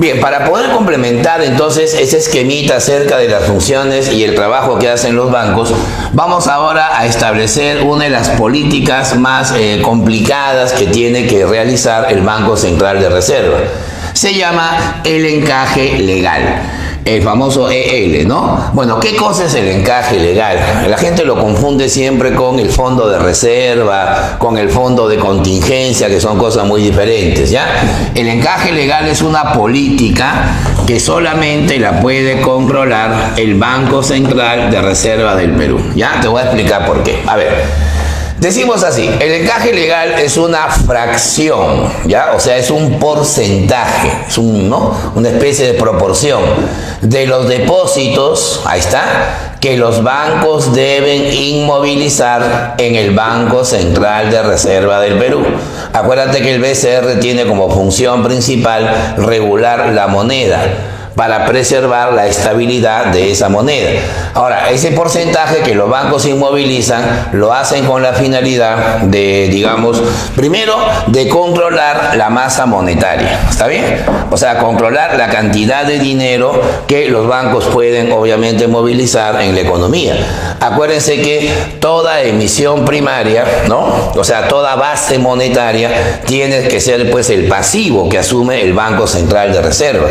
Bien, para poder complementar entonces ese esquemita acerca de las funciones y el trabajo que hacen los bancos, vamos ahora a establecer una de las políticas más complicadas que tiene que realizar el Banco Central de Reserva. Se llama el encaje legal, el famoso EL, ¿no? Bueno, ¿qué cosa es el encaje legal? La gente lo confunde siempre con el fondo de reserva, con el fondo de contingencia, que son cosas muy diferentes, ¿ya? El encaje legal es una política que solamente la puede controlar el Banco Central de Reserva del Perú, ¿ya? Te voy a explicar por qué. A ver. Decimos así, el encaje legal es una fracción, ¿ya? O sea, es un porcentaje, es una especie de proporción de los depósitos, ahí está, que los bancos deben inmovilizar en el Banco Central de Reserva del Perú. Acuérdate que el BCR tiene como función principal regular la moneda para preservar la estabilidad de esa moneda. Ahora, ese porcentaje que los bancos inmovilizan lo hacen con la finalidad de, digamos, primero, de controlar la masa monetaria, ¿está bien? O sea, controlar la cantidad de dinero que los bancos pueden, obviamente, movilizar en la economía. Acuérdense que toda emisión primaria, ¿no? O sea, toda base monetaria tiene que ser, pues, el pasivo que asume el Banco Central de Reserva.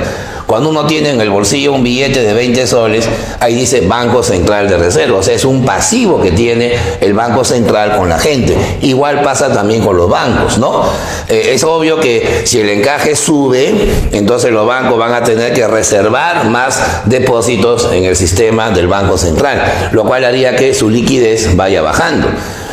Cuando uno tiene en el bolsillo un billete de 20 soles, ahí dice Banco Central de Reserva. O sea, es un pasivo que tiene el Banco Central con la gente. Igual pasa también con los bancos, ¿no? Es obvio que si el encaje sube, entonces los bancos van a tener que reservar más depósitos en el sistema del Banco Central, lo cual haría que su liquidez vaya bajando.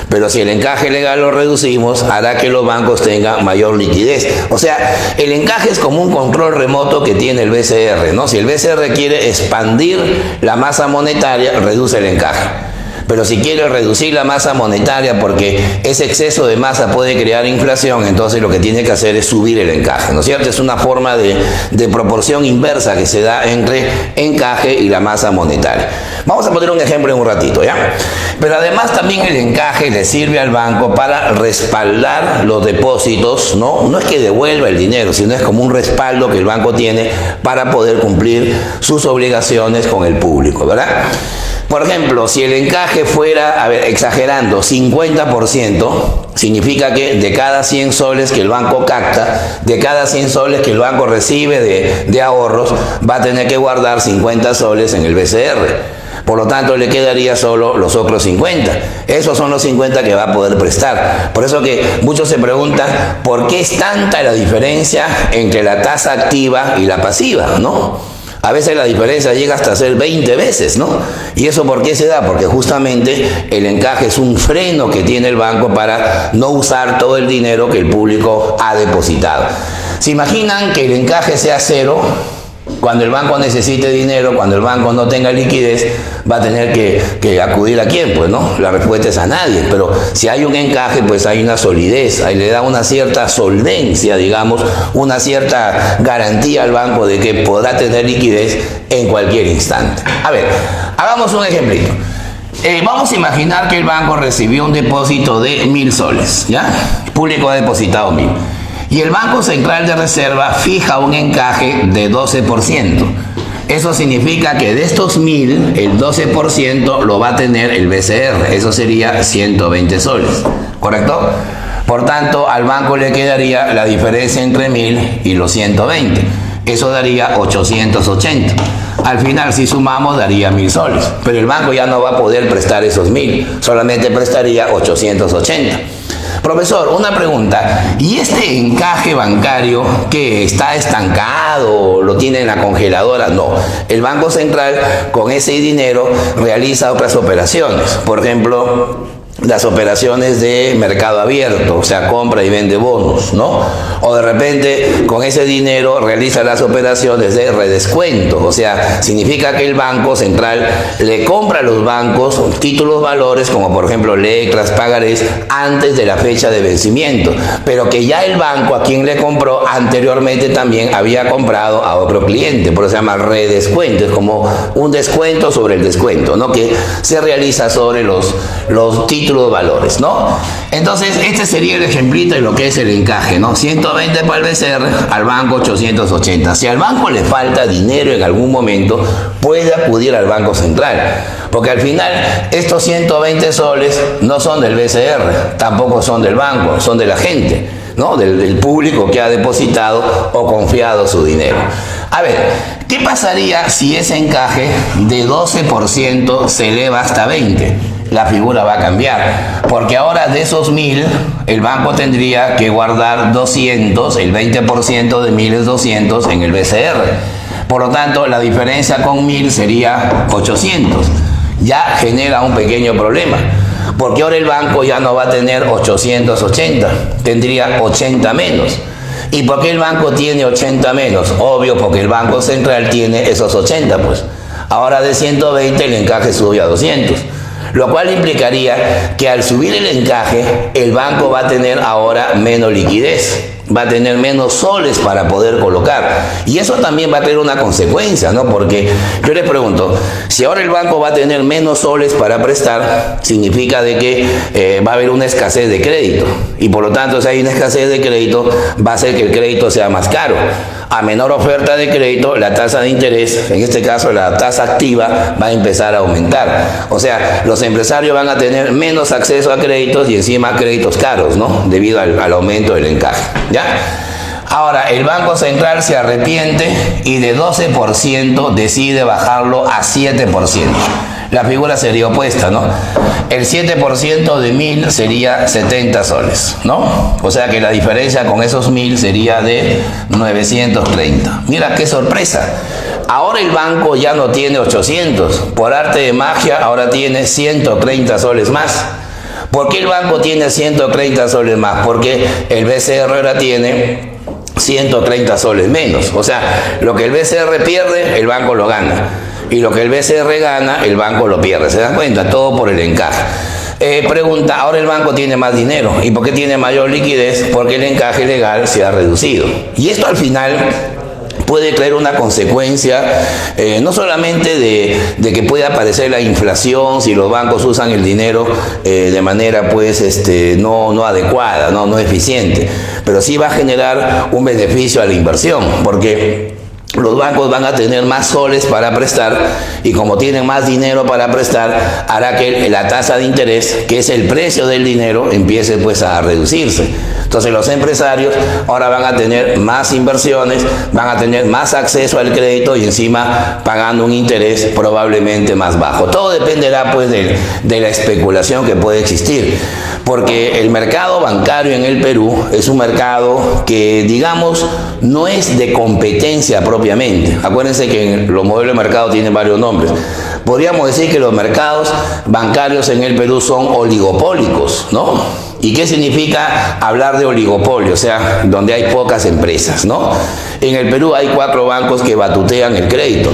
Pero si el encaje legal lo reducimos, hará que los bancos tengan mayor liquidez. O sea, el encaje es como un control remoto que tiene el BCR, ¿no? Si el BCR quiere expandir la masa monetaria, reduce el encaje. Pero si quiere reducir la masa monetaria porque ese exceso de masa puede crear inflación, entonces lo que tiene que hacer es subir el encaje, ¿no es cierto? Es una forma de proporción inversa que se da entre encaje y la masa monetaria. Vamos a poner un ejemplo en un ratito, ¿ya? Pero además también el encaje le sirve al banco para respaldar los depósitos, ¿no? No es que devuelva el dinero, sino es como un respaldo que el banco tiene para poder cumplir sus obligaciones con el público, ¿verdad? Por ejemplo, si el encaje fuera, a ver, exagerando, 50%, significa que de cada 100 soles que el banco capta, de cada 100 soles que el banco recibe de ahorros, va a tener que guardar 50 soles en el BCR. Por lo tanto, le quedaría solo los otros 50. Esos son los 50 que va a poder prestar. Por eso que muchos se preguntan, ¿por qué es tanta la diferencia entre la tasa activa y la pasiva, ¿no? A veces la diferencia llega hasta ser 20 veces, ¿no? ¿Y eso por qué se da? Porque justamente el encaje es un freno que tiene el banco para no usar todo el dinero que el público ha depositado. ¿Se imaginan que el encaje sea cero? Cuando el banco necesite dinero, cuando el banco no tenga liquidez, va a tener que acudir a quién, pues, ¿no? La respuesta es a nadie. Pero si hay un encaje, pues hay una solidez, ahí le da una cierta solvencia, digamos, una cierta garantía al banco de que podrá tener liquidez en cualquier instante. A ver, hagamos un ejemplito. Vamos a imaginar que el banco recibió un depósito de 1.000 soles, ¿ya? El público ha depositado 1.000. Y el Banco Central de Reserva fija un encaje de 12%. Eso significa que de estos 1.000, el 12% lo va a tener el BCR. Eso sería 120 soles, ¿correcto? Por tanto, al banco le quedaría la diferencia entre 1.000 y los 120. Eso daría 880. Al final, si sumamos, daría 1.000 soles. Pero el banco ya no va a poder prestar esos 1.000. Solamente prestaría 880. Profesor, una pregunta. ¿Y este encaje bancario que está estancado, lo tiene en la congeladora? No. El Banco Central con ese dinero realiza otras operaciones. Por ejemplo, las operaciones de mercado abierto, o sea, compra y vende bonos, ¿no? O de repente con ese dinero realiza las operaciones de redescuento, o sea, significa que el Banco Central le compra a los bancos títulos valores como por ejemplo letras, pagarés antes de la fecha de vencimiento, pero que ya el banco a quien le compró anteriormente también había comprado a otro cliente, por eso se llama redescuento, es como un descuento sobre el descuento, ¿no? Que se realiza sobre los títulos títulos, valores, ¿no? Entonces, este sería el ejemplito de lo que es el encaje, ¿no? 120 para el BCR, al banco 880. Si al banco le falta dinero en algún momento, puede acudir al Banco Central. Porque al final, estos 120 soles no son del BCR, tampoco son del banco, son de la gente, ¿no? Del público que ha depositado o confiado su dinero. A ver, ¿qué pasaría si ese encaje de 12% se eleva hasta 20%? La figura va a cambiar, porque ahora de esos 1000, el banco tendría que guardar 200, el 20% de 1000 es 200 en el BCR. Por lo tanto, la diferencia con 1000 sería 800. Ya genera un pequeño problema, porque ahora el banco ya no va a tener 880, tendría 80 menos. ¿Y por qué el banco tiene 80 menos? Obvio, porque el Banco Central tiene esos 80, pues. Ahora de 120 el encaje sube a 200. Lo cual implicaría que al subir el encaje, el banco va a tener ahora menos liquidez, va a tener menos soles para poder colocar. Y eso también va a tener una consecuencia, ¿no? Porque yo les pregunto, si ahora el banco va a tener menos soles para prestar, significa de que va a haber una escasez de crédito. Y por lo tanto, si hay una escasez de crédito, va a hacer que el crédito sea más caro. A menor oferta de crédito, la tasa de interés, en este caso la tasa activa, va a empezar a aumentar. O sea, los empresarios van a tener menos acceso a créditos y encima créditos caros, ¿no? Debido al aumento del encaje, ¿ya? Ahora, el Banco Central se arrepiente y de 12% decide bajarlo a 7%. La figura sería opuesta, ¿no? El 7% de 1000 sería 70 soles, ¿no? O sea que la diferencia con esos 1000 sería de 930. Mira qué sorpresa. Ahora el banco ya no tiene 800. Por arte de magia, ahora tiene 130 soles más. ¿Por qué el banco tiene 130 soles más? Porque el BCR ahora tiene 130 soles menos. O sea, lo que el BCR pierde, el banco lo gana. Y lo que el BCR gana, el banco lo pierde. ¿Se dan cuenta? Todo por el encaje. Pregunta, ahora el banco tiene más dinero. ¿Y por qué tiene mayor liquidez? Porque el encaje legal se ha reducido. Y esto al final puede traer una consecuencia no solamente de que puede aparecer la inflación si los bancos usan el dinero de manera pues no adecuada, no eficiente, pero sí va a generar un beneficio a la inversión, porque los bancos van a tener más soles para prestar y como tienen más dinero para prestar, hará que la tasa de interés, que es el precio del dinero, empiece pues a reducirse. Entonces los empresarios ahora van a tener más inversiones, van a tener más acceso al crédito y encima pagando un interés probablemente más bajo. Todo dependerá pues de la especulación que puede existir, porque el mercado bancario en el Perú es un mercado que, digamos, no es de competencia propiamente. Acuérdense que los modelos de mercado tienen varios nombres. Podríamos decir que los mercados bancarios en el Perú son oligopólicos, ¿no? ¿Y qué significa hablar de oligopolio? O sea, donde hay pocas empresas, ¿no? En el Perú hay 4 bancos que batutean el crédito.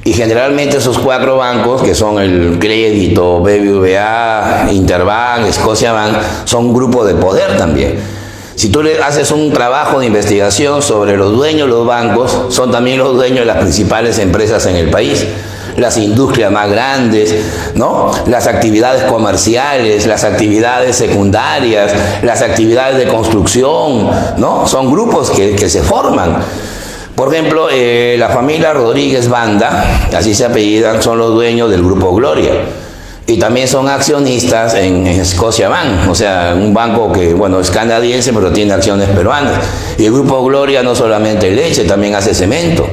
Y generalmente esos 4 bancos, que son el Crédito, BBVA, Interbank, Scotiabank, son un grupo de poder también. Si tú le haces un trabajo de investigación sobre los dueños de los bancos, son también los dueños de las principales empresas en el país. Las industrias más grandes, ¿no? Las actividades comerciales, las actividades secundarias, las actividades de construcción, ¿no? Son grupos que se forman. Por ejemplo, la familia Rodríguez Banda, así se apellidan, son los dueños del Grupo Gloria. Y también son accionistas en Scotiabank, o sea, un banco que, bueno, es canadiense, pero tiene acciones peruanas. Y el Grupo Gloria no solamente leche, también hace cemento,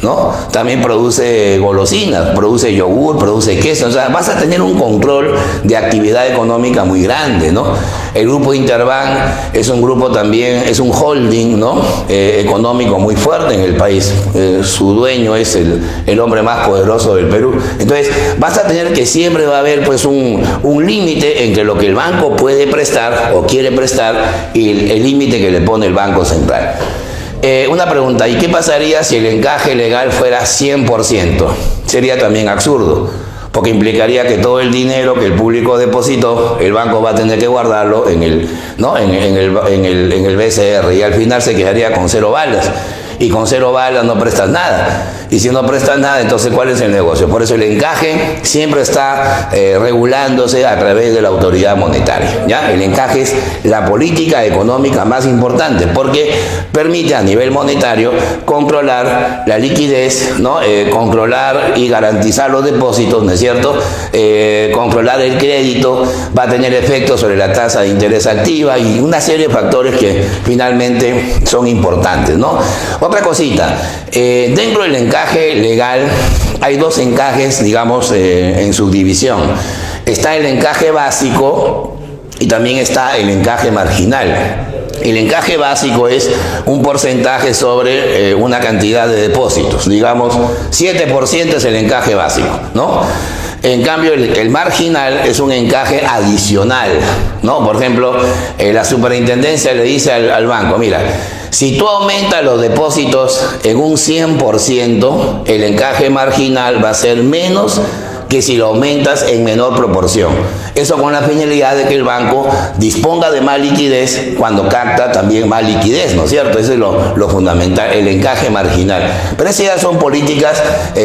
¿no? También produce golosinas, produce yogur, produce queso. O sea, vas a tener un control de actividad económica muy grande, ¿no? El grupo Interbank es un grupo también, es un holding, ¿no? Económico muy fuerte en el país. Su dueño es el hombre más poderoso del Perú. Entonces, vas a tener que siempre va a haber pues un límite entre lo que el banco puede prestar o quiere prestar y el límite que le pone el Banco Central. Una pregunta, ¿y qué pasaría si el encaje legal fuera 100%? Sería también absurdo, porque implicaría que todo el dinero que el público depositó, el banco va a tener que guardarlo en el BCR y al final se quedaría con 0 balas. y con 0 balas no prestas nada. Y si no prestas nada, entonces ¿cuál es el negocio? Por eso el encaje siempre está regulándose a través de la autoridad monetaria, ¿ya? El encaje es la política económica más importante porque permite a nivel monetario controlar la liquidez, ¿no? Controlar y garantizar los depósitos, ¿no es cierto? Controlar el crédito, va a tener efectos sobre la tasa de interés activa y una serie de factores que finalmente son importantes, ¿no? Otra cosita, dentro del encaje legal hay dos encajes, digamos, en subdivisión. Está el encaje básico y también está el encaje marginal. El encaje básico es un porcentaje sobre una cantidad de depósitos. Digamos, 7% es el encaje básico, ¿no? En cambio, el marginal es un encaje adicional, ¿no? Por ejemplo, la superintendencia le dice al banco, mira, si tú aumentas los depósitos en un 100%, el encaje marginal va a ser menos que si lo aumentas en menor proporción. Eso con la finalidad de que el banco disponga de más liquidez cuando capta también más liquidez, ¿no es cierto? Eso es lo fundamental, el encaje marginal. Pero esas ya son políticas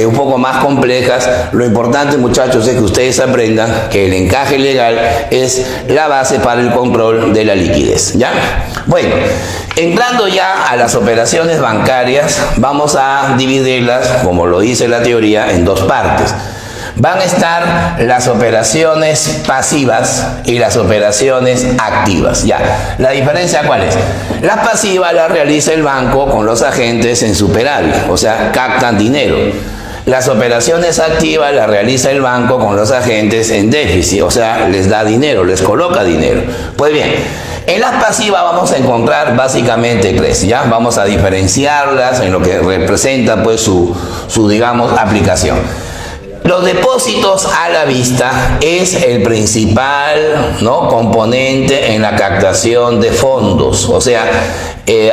un poco más complejas. Lo importante, muchachos, es que ustedes aprendan que el encaje legal es la base para el control de la liquidez, ¿ya? Bueno, entrando ya a las operaciones bancarias, vamos a dividirlas, como lo dice la teoría, en dos partes. Van a estar las operaciones pasivas y las operaciones activas. Ya, ¿la diferencia cuál es? Las pasivas las realiza el banco con los agentes en superávit, o sea, captan dinero. Las operaciones activas las realiza el banco con los agentes en déficit, o sea, les da dinero, les coloca dinero. Pues bien, en las pasivas vamos a encontrar básicamente tres, ¿ya? Vamos a diferenciarlas en lo que representa pues su digamos, aplicación. Los depósitos a la vista es el principal, ¿no?, componente en la captación de fondos. O sea,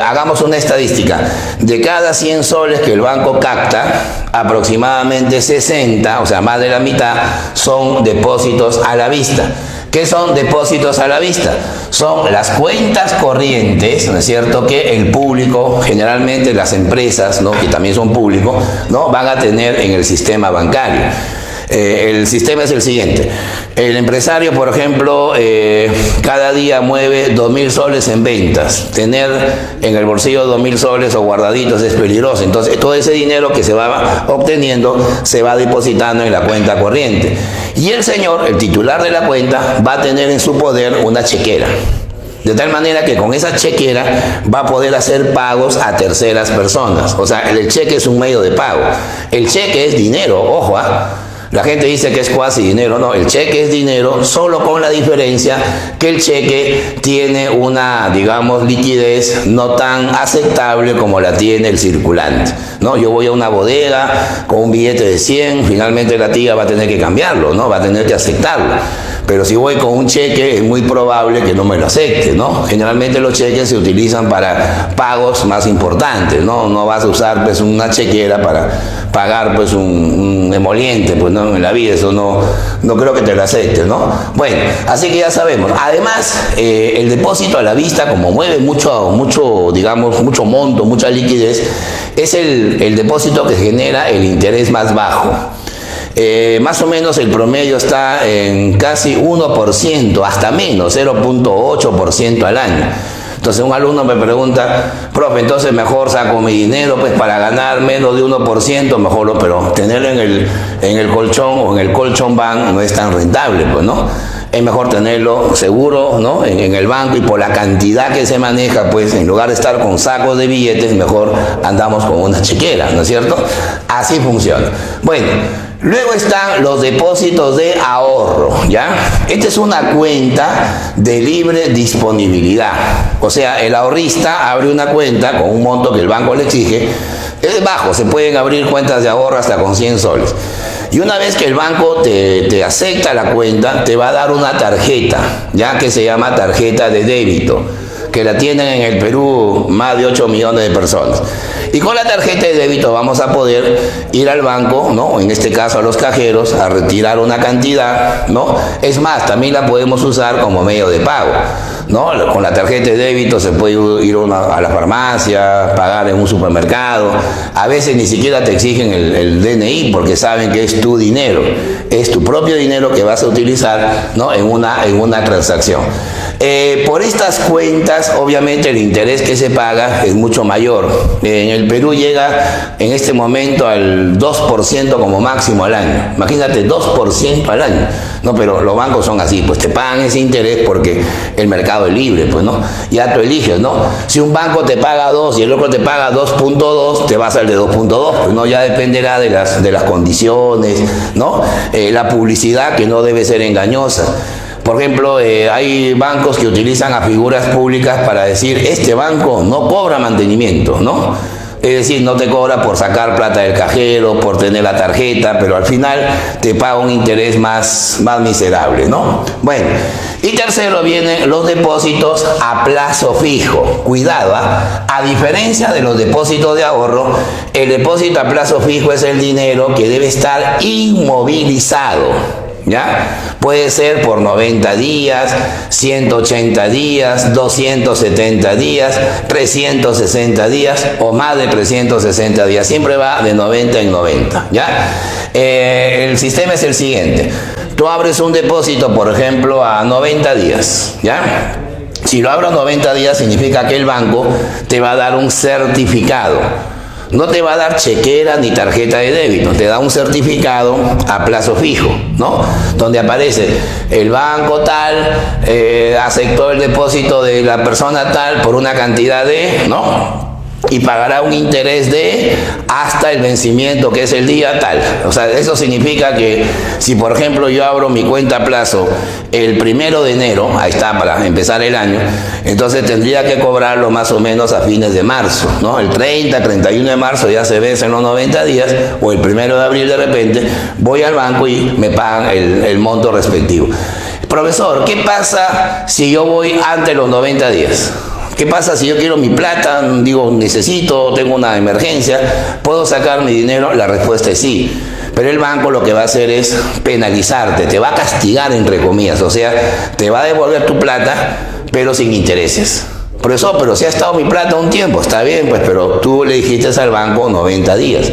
hagamos una estadística. De cada 100 soles que el banco capta, aproximadamente 60, o sea, más de la mitad, son depósitos a la vista. ¿Qué son depósitos a la vista? Son las cuentas corrientes, ¿no es cierto?, que el público, generalmente las empresas, ¿no?, que también son públicos, ¿no?, van a tener en el sistema bancario. El sistema es el siguiente. El empresario, por ejemplo, cada día mueve 2.000 soles en ventas. Tener en el bolsillo 2.000 soles o guardaditos es peligroso. Entonces, todo ese dinero que se va obteniendo se va depositando en la cuenta corriente. Y el señor, el titular de la cuenta, va a tener en su poder una chequera. De tal manera que con esa chequera va a poder hacer pagos a terceras personas. O sea, el cheque es un medio de pago. El cheque es dinero, ojo, La gente dice que es cuasi dinero. No, el cheque es dinero, solo con la diferencia que el cheque tiene una, digamos, liquidez no tan aceptable como la tiene el circulante, ¿no? Yo voy a una bodega con un billete de 100, finalmente la tía va a tener que cambiarlo, ¿no? Va a tener que aceptarlo. Pero si voy con un cheque, es muy probable que no me lo acepte, ¿no? Generalmente los cheques se utilizan para pagos más importantes, ¿no? No vas a usar, pues, una chequera para pagar, pues, un emoliente, pues, ¿no? En la vida, eso no creo que te lo acepte, ¿no? Bueno, así que ya sabemos. Además, el depósito a la vista, como mueve mucho, digamos, mucho monto, mucha liquidez, es el depósito que genera el interés más bajo. Más o menos el promedio está en casi 1%, hasta menos, 0.8% al año. Entonces un alumno me pregunta, profe, entonces mejor saco mi dinero pues para ganar menos de 1%, mejor, pero tenerlo en el colchón o en el colchón bank no es tan rentable, pues, ¿no? Es mejor tenerlo seguro, ¿no?, en el banco, y por la cantidad que se maneja, pues en lugar de estar con sacos de billetes, mejor andamos con una chequera, ¿no es cierto? Así funciona. Bueno, luego están los depósitos de ahorro, ¿ya? Esta es una cuenta de libre disponibilidad. O sea, el ahorrista abre una cuenta con un monto que el banco le exige. Es bajo, se pueden abrir cuentas de ahorro hasta con 100 soles. Y una vez que el banco te acepta la cuenta, te va a dar una tarjeta, ya, que se llama tarjeta de débito, que la tienen en el Perú más de 8 millones de personas. Y con la tarjeta de débito vamos a poder ir al banco, ¿no?, en este caso a los cajeros, a retirar una cantidad, ¿no? Es más, también la podemos usar como medio de pago. ¿no? Con la tarjeta de débito se puede ir a la farmacia, pagar en un supermercado. A veces ni siquiera te exigen el DNI porque saben que es tu dinero, es tu propio dinero que vas a utilizar, ¿no? en una transacción. Por estas cuentas, obviamente el interés que se paga es mucho mayor. En el Perú llega en este momento al 2% como máximo al año. Imagínate, 2% al año. No, pero los bancos son así, pues te pagan ese interés porque el mercado es libre, pues, ¿no? Ya tú eliges, ¿no? Si un banco te paga 2 y el otro te paga 2.2, te vas al de 2.2, pues, ¿no? Ya dependerá de las condiciones, ¿no? La publicidad, que no debe ser engañosa. Por ejemplo, hay bancos que utilizan a figuras públicas para decir, este banco no cobra mantenimiento, ¿no? Es decir, no te cobra por sacar plata del cajero, por tener la tarjeta, pero al final te paga un interés más miserable, ¿no? Bueno, y tercero vienen los depósitos a plazo fijo. Cuidado, a diferencia de los depósitos de ahorro, el depósito a plazo fijo es el dinero que debe estar inmovilizado. ¿Ya? Puede ser por 90 días, 180 días, 270 días, 360 días o más de 360 días. Siempre va de 90 en 90. ¿Ya? El sistema es el siguiente. Tú abres un depósito, por ejemplo, a 90 días. ¿Ya? Si lo abro a 90 días, significa que el banco te va a dar un certificado. No te va a dar chequera ni tarjeta de débito, te da un certificado a plazo fijo, ¿no? Donde aparece el banco tal, aceptó el depósito de la persona tal por una cantidad de, ¿no? Y pagará un interés de hasta el vencimiento, que es el día tal. O sea, eso significa que si, por ejemplo, yo abro mi cuenta a plazo el 1 de enero, ahí está, para empezar el año, entonces tendría que cobrarlo más o menos a fines de marzo, ¿no? El 30, 31 de marzo ya se vencen los 90 días, o el 1 de abril de repente, voy al banco y me pagan el monto respectivo. Profesor, ¿qué pasa si yo voy antes de los 90 días? ¿Qué pasa si yo quiero mi plata? Digo, necesito, tengo una emergencia, ¿puedo sacar mi dinero? La respuesta es sí. Pero el banco lo que va a hacer es penalizarte, te va a castigar, entre comillas. O sea, te va a devolver tu plata, pero sin intereses. Profesor, pero si ha estado mi plata un tiempo, está bien, pues, pero tú le dijiste al banco 90 días.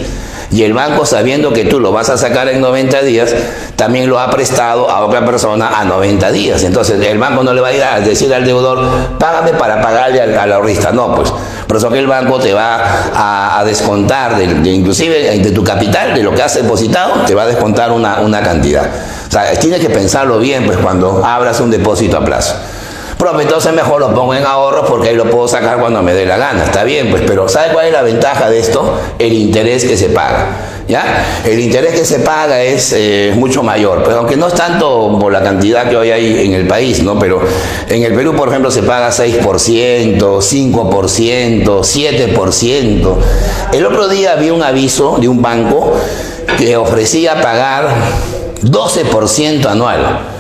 Y el banco, sabiendo que tú lo vas a sacar en 90 días, también lo ha prestado a otra persona a 90 días. Entonces el banco no le va a ir a decir al deudor, págame para pagarle al ahorrista. No, pues, por eso que el banco te va a descontar, inclusive de tu capital, de lo que has depositado, te va a descontar una cantidad. O sea, tienes que pensarlo bien, pues, cuando abras un depósito a plazo. Profe, entonces mejor lo pongo en ahorros porque ahí lo puedo sacar cuando me dé la gana. Está bien, pues, pero ¿sabe cuál es la ventaja de esto? El interés que se paga. ¿Ya? El interés que se paga es mucho mayor, pero aunque no es tanto por la cantidad que hoy hay en el país, ¿no? Pero en el Perú, por ejemplo, se paga 6%, 5%, 7%. El otro día vi un aviso de un banco que ofrecía pagar 12% anual.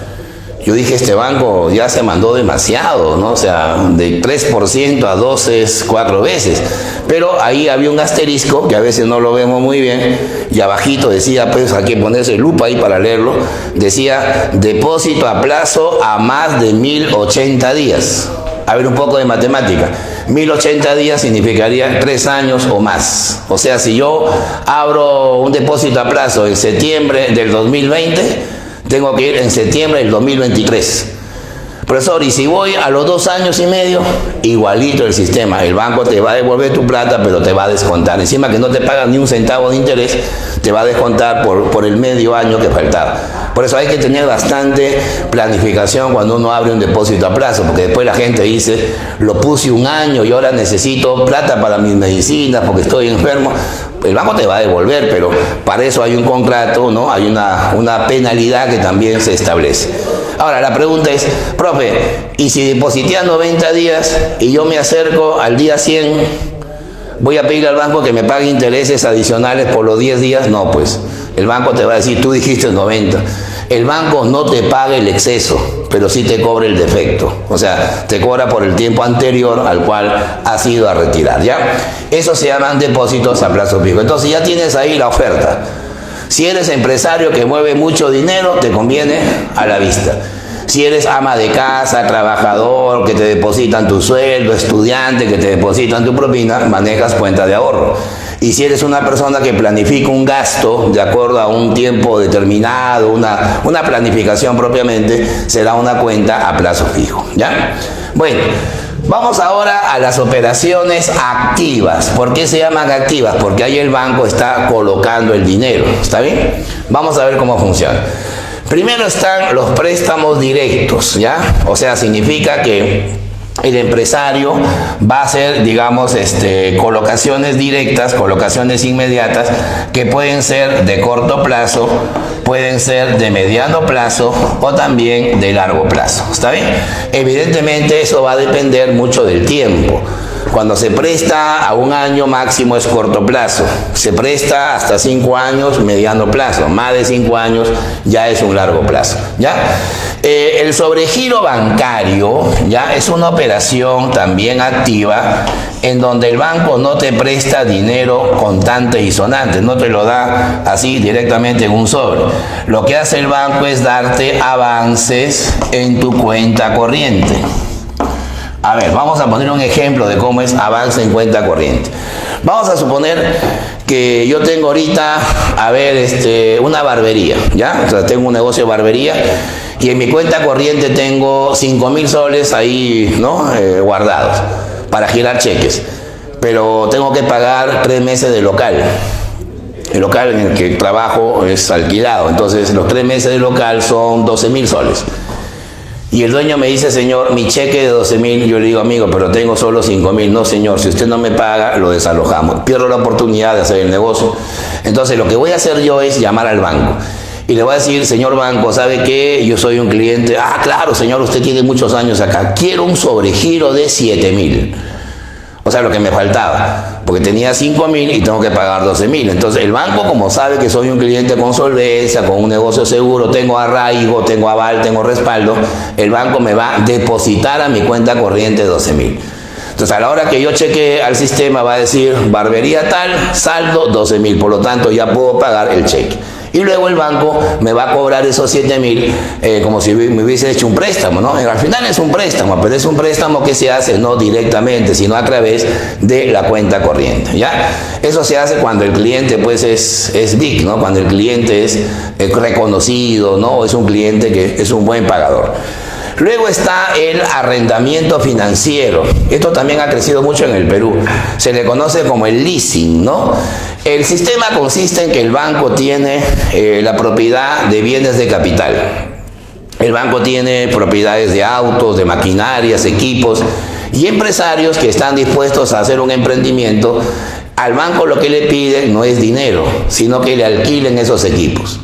Yo dije, este banco ya se mandó demasiado, ¿no? O sea, de 3% a 12 es 4 veces. Pero ahí había un asterisco, que a veces no lo vemos muy bien, y abajito decía, pues hay que ponerse lupa ahí para leerlo, decía, depósito a plazo a más de 1080 días. A ver, un poco de matemática. 1080 días significaría 3 años o más. O sea, si yo abro un depósito a plazo en septiembre del 2020, tengo que ir en septiembre del 2023. Profesor, y si voy a los 2 años y medio, igualito el sistema. El banco te va a devolver tu plata, pero te va a descontar. Encima que no te pagan ni un centavo de interés, te va a descontar por el medio año que faltaba. Por eso hay que tener bastante planificación cuando uno abre un depósito a plazo, porque después la gente dice, lo puse 1 año y ahora necesito plata para mis medicinas porque estoy enfermo. El banco te va a devolver, pero para eso hay un contrato, ¿no? Hay una penalidad que también se establece. Ahora, la pregunta es, profe, ¿y si deposité a 90 días y yo me acerco al día 100, voy a pedir al banco que me pague intereses adicionales por los 10 días? No, pues, el banco te va a decir, tú dijiste 90. El banco no te paga el exceso, pero sí te cobra el defecto. O sea, te cobra por el tiempo anterior al cual has ido a retirar, ¿ya? Eso se llaman depósitos a plazo fijo. Entonces ya tienes ahí la oferta. Si eres empresario que mueve mucho dinero, te conviene a la vista. Si eres ama de casa, trabajador, que te depositan tu sueldo, estudiante, que te depositan tu propina, manejas cuenta de ahorro. Y si eres una persona que planifica un gasto de acuerdo a un tiempo determinado, una planificación propiamente, será una cuenta a plazo fijo, ¿ya? Bueno, vamos ahora a las operaciones activas. ¿Por qué se llaman activas? Porque ahí el banco está colocando el dinero, ¿está bien? Vamos a ver cómo funciona. Primero están los préstamos directos, ¿ya? O sea, significa que el empresario va a hacer, digamos, colocaciones directas, colocaciones inmediatas, que pueden ser de corto plazo, pueden ser de mediano plazo o también de largo plazo, ¿está bien? Evidentemente eso va a depender mucho del tiempo. Cuando se presta a un año máximo es corto plazo, se presta hasta 5 años mediano plazo, más de 5 años ya es un largo plazo, ¿ya? El sobregiro bancario ya es una operación también activa en donde el banco no te presta dinero contante y sonante, no te lo da así directamente en un sobre. Lo que hace el banco es darte avances en tu cuenta corriente. A ver, vamos a poner un ejemplo de cómo es avance en cuenta corriente. Vamos a suponer que yo tengo ahorita, a ver, una barbería, ¿ya? O sea, tengo un negocio de barbería y en mi cuenta corriente tengo 5.000 soles ahí, ¿no? Guardados para girar cheques. Pero tengo que pagar 3 meses de local. El local en el que trabajo es alquilado, entonces los 3 meses de local son 12.000 soles. Y el dueño me dice, señor, mi cheque de 12.000, yo le digo, amigo, pero tengo solo 5.000. No, señor, si usted no me paga, lo desalojamos. Pierdo la oportunidad de hacer el negocio. Entonces, lo que voy a hacer yo es llamar al banco. Y le voy a decir, señor banco, ¿sabe qué? Yo soy un cliente. Ah, claro, señor, usted tiene muchos años acá. Quiero un sobregiro de 7.000. O sea, lo que me faltaba, porque tenía 5.000 y tengo que pagar 12.000. Entonces, el banco, como sabe que soy un cliente con solvencia, con un negocio seguro, tengo arraigo, tengo aval, tengo respaldo, el banco me va a depositar a mi cuenta corriente 12.000. Entonces, a la hora que yo cheque al sistema, va a decir, barbería tal, saldo 12.000. Por lo tanto, ya puedo pagar el cheque. Y luego el banco me va a cobrar esos 7.000 como si me hubiese hecho un préstamo, ¿no? Al final es un préstamo, pero es un préstamo que se hace no directamente, sino a través de la cuenta corriente, ¿ya? Eso se hace cuando el cliente, pues, es big, ¿no? Cuando el cliente es reconocido, ¿no? Es un cliente que es un buen pagador. Luego está el arrendamiento financiero. Esto también ha crecido mucho en el Perú. Se le conoce como el leasing, ¿no? El sistema consiste en que el banco tiene la propiedad de bienes de capital. El banco tiene propiedades de autos, de maquinarias, equipos y empresarios que están dispuestos a hacer un emprendimiento. Al banco lo que le piden no es dinero, sino que le alquilen esos equipos.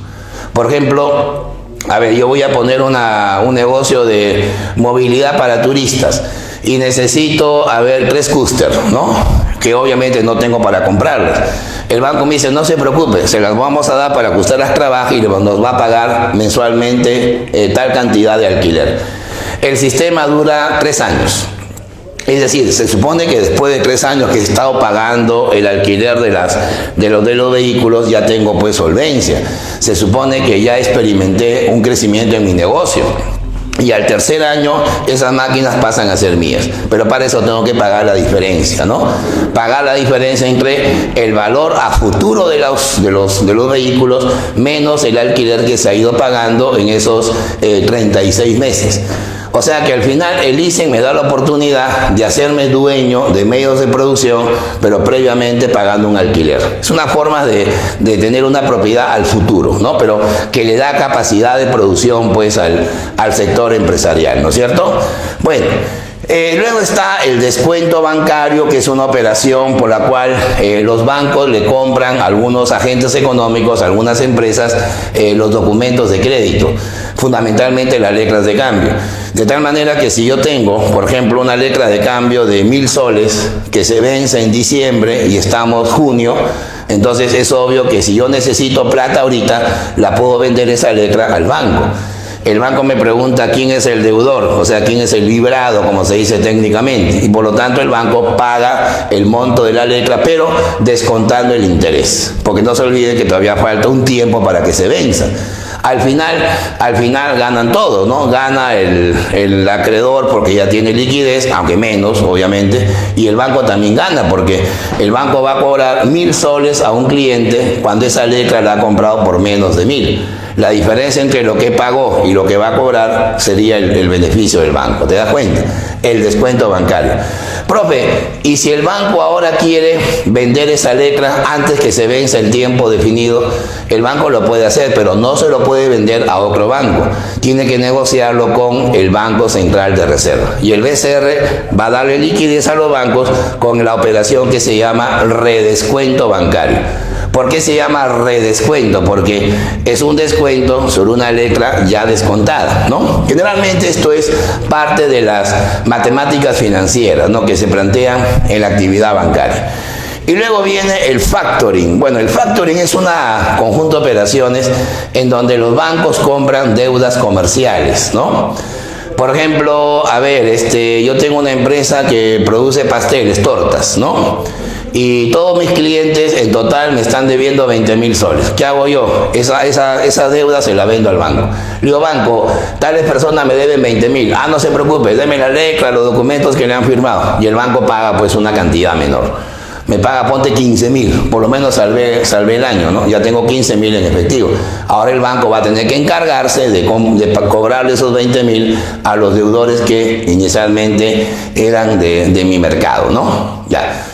Por ejemplo, a ver, yo voy a poner un negocio de movilidad para turistas y necesito, a ver, 3 scooters, ¿no? Que obviamente no tengo para comprarlas. El banco me dice, no se preocupe, se las vamos a dar para que usted las trabaje y nos va a pagar mensualmente tal cantidad de alquiler. El sistema dura 3 años. Es decir, se supone que después de 3 años que he estado pagando el alquiler de los vehículos, ya tengo pues solvencia. Se supone que ya experimenté un crecimiento en mi negocio. Y al tercer año esas máquinas pasan a ser mías. Pero para eso tengo que pagar la diferencia, ¿no? Pagar la diferencia entre el valor a futuro de los vehículos menos el alquiler que se ha ido pagando en esos 36 meses. O sea que al final el leasing me da la oportunidad de hacerme dueño de medios de producción, pero previamente pagando un alquiler. Es una forma de tener una propiedad al futuro, ¿no? Pero que le da capacidad de producción pues al sector empresarial, ¿no es cierto? Bueno. Luego está el descuento bancario, que es una operación por la cual los bancos le compran a algunos agentes económicos, a algunas empresas, los documentos de crédito, fundamentalmente las letras de cambio. De tal manera que si yo tengo, por ejemplo, una letra de cambio de 1.000 soles que se vence en diciembre y estamos junio, entonces es obvio que si yo necesito plata ahorita, la puedo vender esa letra al banco. El banco me pregunta quién es el deudor, o sea, quién es el librado, como se dice técnicamente, y por lo tanto el banco paga el monto de la letra, pero descontando el interés, porque no se olviden que todavía falta un tiempo para que se venza. Al final ganan todos, ¿no? Gana el acreedor porque ya tiene liquidez, aunque menos, obviamente, y el banco también gana porque el banco va a cobrar 1.000 soles a un cliente cuando esa lecra la ha comprado por menos de 1.000. La diferencia entre lo que pagó y lo que va a cobrar sería el beneficio del banco, ¿te das cuenta? El descuento bancario. Profe, ¿y si el banco ahora quiere vender esa lecra antes que se venza el tiempo definido? El banco lo puede hacer, pero no se lo puede vender a otro banco. Tiene que negociarlo con el Banco Central de Reserva. Y el BCR va a darle liquidez a los bancos con la operación que se llama redescuento bancario. ¿Por qué se llama redescuento? Porque es un descuento sobre una lecra ya descontada, ¿no? Generalmente esto es parte de las matemáticas financieras, ¿no?, que se plantean en la actividad bancaria. Y luego viene el factoring. Bueno, el factoring es un conjunto de operaciones en donde los bancos compran deudas comerciales, ¿no? Por ejemplo, a ver, yo tengo una empresa que produce pasteles, tortas, ¿no? Y todos mis clientes en total me están debiendo 20.000 soles. ¿Qué hago yo? Esa deuda se la vendo al banco. Le digo, banco, tales personas me deben 20.000. Ah, no se preocupe, deme la letra, los documentos que le han firmado. Y el banco paga pues una cantidad menor. Me paga, ponte 15.000, por lo menos salvé el año, ¿no? Ya tengo 15.000 en efectivo. Ahora el banco va a tener que encargarse de cobrarle esos 20.000 a los deudores que inicialmente eran de mi mercado, ¿no? Ya.